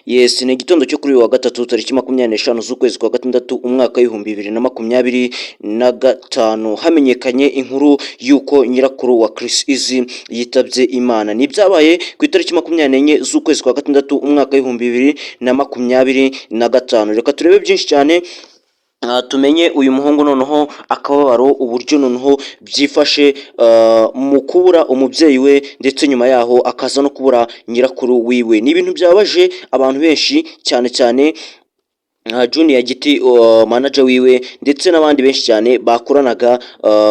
Yes, ni igitondo cyo kuri uyu wa gatatu tariki 25 z'ukwezi kwa gatandatu umwaka w'ibihumbi 2025 hamenyekanye inkuru y'uko nyirakuru wa Chris Easy yitabye Imana. Ni byabaye ku itariki 24 z'ukwezi kwa gatandatu umwaka w'ibihumbi 2025. Reka turebe byinshi cyane. Tumenye uyu muhungu noneho akababaro uburyo noneho byifashe mu kubura umubyeyi we, ndetse nyuma yaho akaza no kubura nyirakuru wiwe. Ni ibintu byabaje abantu benshi cyane cyane Junior Giti manager wiwe, ndetse n'abandi benshi cyane bakoranaga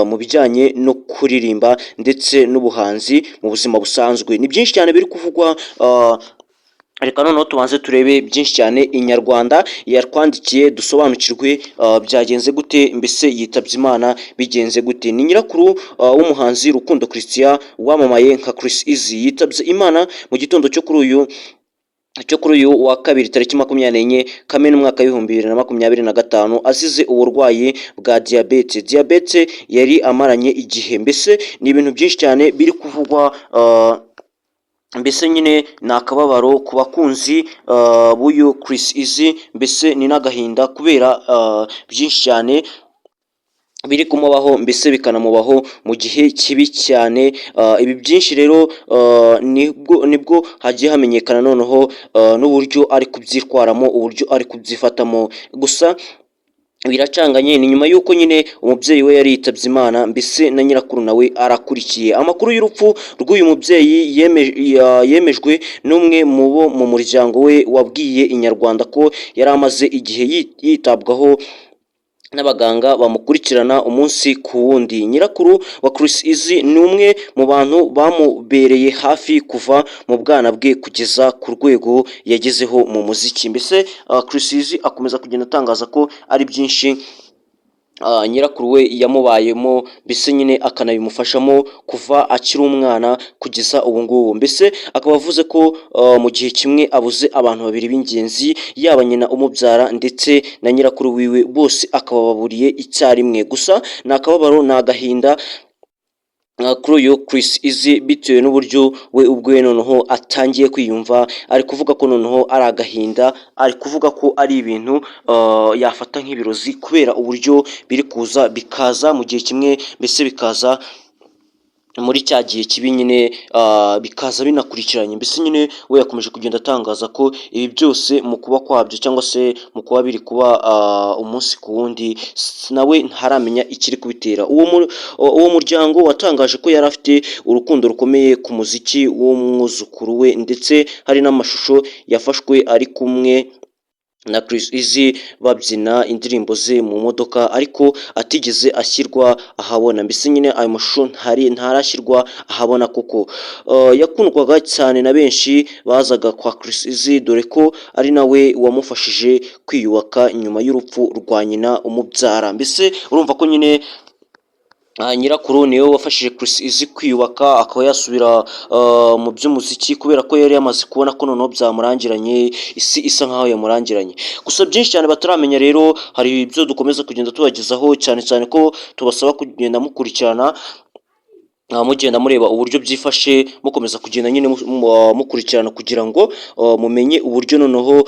mu bijyanye no kuririmba ndetse n'ubuhanzi mu buzima busanzwe. Ni byinshi cyane biri kuvugwa. Reka noneho tubanze turebe byinshi cyane Inyarwanda yatwandikiye dusobanukirwe byagenze gute, mbese yitabye Imana bigenze gute. Ni nyirakuru w'umuhanzi Rukundo Christian wamamaye nka Chris Easy yitabye Imana mu gitondo cyo kuri uyu wa kabiri tariki 24 Kamena umwaka w'ibihumbi 2025 azize uburwayi bwa diyabete yari amaranye igihe. Mbese ni ibintu byinshi cyane biri kuvugwa. Mbese nyine ni akababaro ku bakunzi b'uyu Chris Easy, mbese ni n'agahinda kubera byinshi cyane biri kumubaho, mbese bikanamubaho mu gihe kibi cyane. Ibi byinshi rero nibwo hagiye hamenyekana noneho n'uburyo ari kubyitwaramo, uburyo ari kubyifatamo. Gusa biracanganye, ni nyuma y'uko nyine umubyeyi we yari yitabye Imana, mbese na nyirakuru nawe arakurikiye. Amakuru y'urupfu rw'uyu mubyeyi yemejwe n'umwe mu muryango we wabwiye Inyarwanda ko yari amaze igihe yitabwaho n'abaganga bamukurikirana umunsi ku wundi. Nyirakuru wa Chris Easy ni umwe mu bantu bamubereye hafi kuva mu bwana bwe kugeza ku rwego yagezeho mu muziki. Mbese Chris Easy akomeza kugenda atangaza ko ari byinshi nyirakuru we yamubayemo, mbese nyine akanabimufashamo kuva akiri umwana kugeza ubu ngubu. Mbese akaba avuze ko mu gihe kimwe abuze abantu babiri b'ingenzi, yaba nyina umubyara ndetse na nyirakuru wiwe, bose akabababuriye icyarimwe. Gusa ni akababaro, ni agahinda kuri uyu Chris Easy bitewe n'uburyo we ubwe noneho atangiye kwiyumva. Ari kuvuga ko noneho ari agahinda, ari kuvuga ko ari ibintu yafata nk'ibirozi kubera uburyo biri kuza bikaza mu gihe kimwe, mbese bikaza muri cya gihe kibi nyine, bikaza binakurikiranye. Mbese nyine we yakomeje kugenda atangaza ko ibi byose mu kuba kwabyo, cyangwa se mu kuba biri kuba umunsi ku wundi, nawe ntaramenya ikiri kubitera. Uwo muryango watangaje ko yari afite urukundo rukomeye ku muziki w'umwuzukuru we, ndetse hari n'amashusho yafashwe ari kumwe na Chris Easy babyina indirimbo ze mu modoka, ariko atigeze ashyirwa ahabona. Mbese nyine ayo mashusho ntarashyirwa ahabona kuko yakundwaga cyane na benshi bazaga kwa Chris Easy, dore ko ari nawe wamufashije kwiyubaka nyuma y'urupfu rwa nyina umubyara. Mbese urumva ko nyine nyirakuru niwe wafashije Chris Easy kwiyubaka, akaba yasubira mu by'umuziki, kubera ko yari yamaze kubona ko noneho byamurangiranye, isi isa nkaho yamurangiranye. Gusa byinshi cyane bataramenya rero, hari ibyo dukomeza kugenda tubagezaho, cyane cyane ko tubasaba kugenda mukurikirana, mugenda mureba uburyo byifashe, mukomeza kugenda nyine mukurikirana kugira ngo mumenye uburyo noneho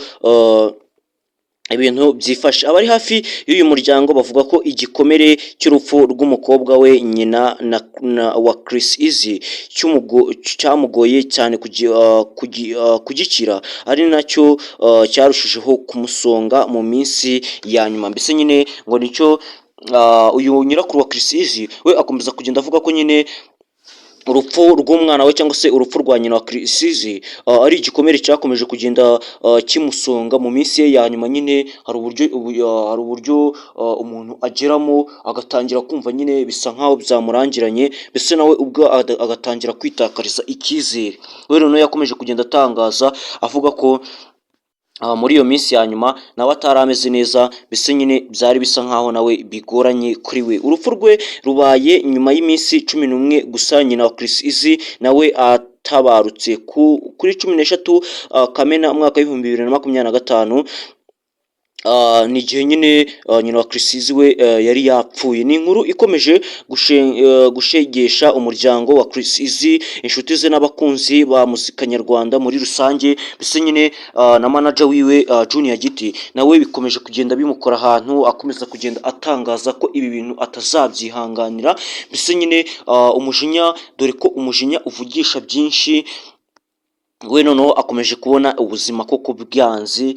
ibintu byifashe. Abari hafi y'uyu muryango bavuga ko igikomere cy'urupfu rw'umukobwa we, nyina wa Chris Easy, cyamugoye cyane kugikira, ari nacyo cyarushijeho kumusonga mu minsi ya nyuma. Mbese nyine ngo nicyo uyu nyirakuru wa Chris Easy we akomeza kugenda avuga ko nyine urupfu rw'umwana we, cyangwa se urupfu rwa nyina wa Chris Easy ari igikomere cyakomeje kugenda kimusonga mu minsi ye ya nyuma. Nyine hari uburyo umuntu ageramo agatangira kumva nyine bisa nkaho byamurangiranye, mbese nawe ubwo agatangira kwitakariza icyizere. We rero yakomeje kugenda atangaza avuga ko muri iyo minsi ya nyuma nawe atari ameze neza, mbese nyine byari bisa nkaho nawe bigoranye kuri we. Urupfu rwe rubaye nyuma y'iminsi 11 gusa. Nyina wa Chris Easy nawe atabarutse kuri 13 Kamena umwaka w'ibihumbi 2025 ni igihe nyine nyina wa Chris Easy we yari yapfuye. Ni inkuru ikomeje gushegesha umuryango wa Chris Easy, inshuti ze n'abakunzi ba muzika nyarwanda muri rusange, bise nyine na manager wiwe Junior Giti nawe bikomeje kugenda bimukora ahantu, akomeza kugenda atangaza ko ibi bintu atazabyihanganira, bise nyine umujinya, dore ko umujinya uvugisha byinshi. We noneho akomeje kubona ubuzima koko bwanze,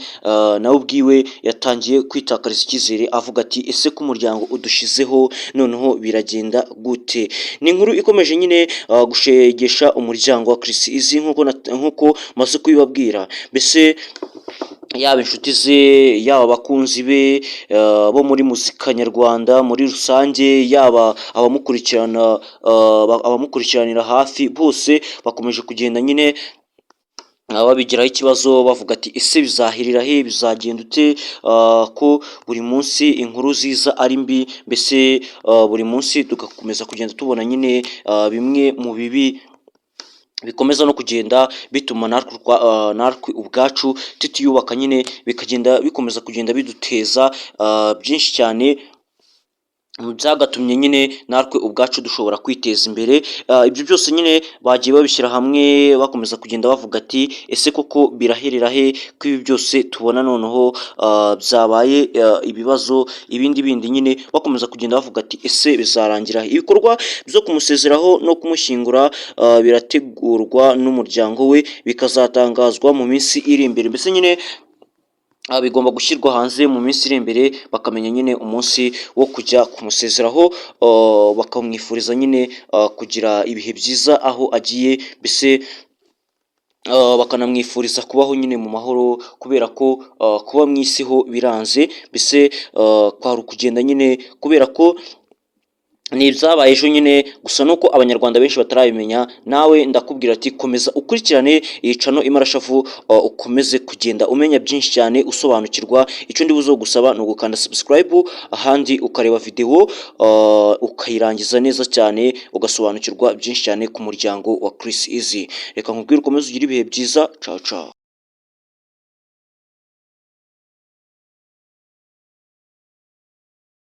nawe ubwiwe yatangiye kwitakariza icyizere avuga ati ese ko umuryango udushizeho noneho biragenda gute. Ni inkuru ikomeje nyine gushegesha umuryango wa Chris Easy nkuko maze kubibabwira, mbese yaba inshuti ze, yaba abakunzi be bo muri muzika nyarwanda muri rusange, yaba abamukurikiranira hafi, bose bakomeje kugenda nyine babigiraho ikibazo bavuga ati ese bizahirira he, bizagenda ute, ko buri munsi inkuru ziza ari mbi, mbese buri munsi tugakomeza kugenda tubona nyine bimwe mu bibi bikomeza no kugenda bituma natwe ubwacu tutiyubaka, nyine bikagenda bikomeza kugenda biduteza byinshi cyane byagatumye nyine natwe ubwacu dushobora kwiteza imbere. Ibyo byose nyine bagiye babishyira hamwe bakomeza kugenda bavuga ati ese koko biraherera he ko ibi byose tubona noneho byabaye ibibazo ibindi bindi, nyine bakomeza kugenda bavuga ati ese bizarangira. Ibikorwa byo kumusezeraho no kumushyingura birategurwa n'umuryango we, bikazatangazwa mu minsi iri imbere, mbese nyine bigomba gushyirwa hanze mu minsi iri imbere, bakamenya nyine umunsi wo kujya kumusezeraho, bakamwifuriza nyine kugira ibihe byiza aho agiye, mbese bakanamwifuriza kubaho nyine mu mahoro, kubera ko kuba mu isi ho biranze, mbese kwari ukugenda nyine, kubera ko ni ibyabaye ejo nyine, gusa nuko abanyarwanda benshi batarabimenya. Nawe ndakubwira ati komeza ukurikirane iyi channel Imarashavu, ukomeze kugenda umenya byinshi cyane, usobanukirwa. Icyo ndi buzo gusaba ni ugukanda subscribe, ahandi ukareba video ukayirangiza neza cyane, ugasobanukirwa byinshi cyane ku muryango wa Chris Easy. Reka nkubwire ukomeze ugire ibihe byiza, ciao ciao.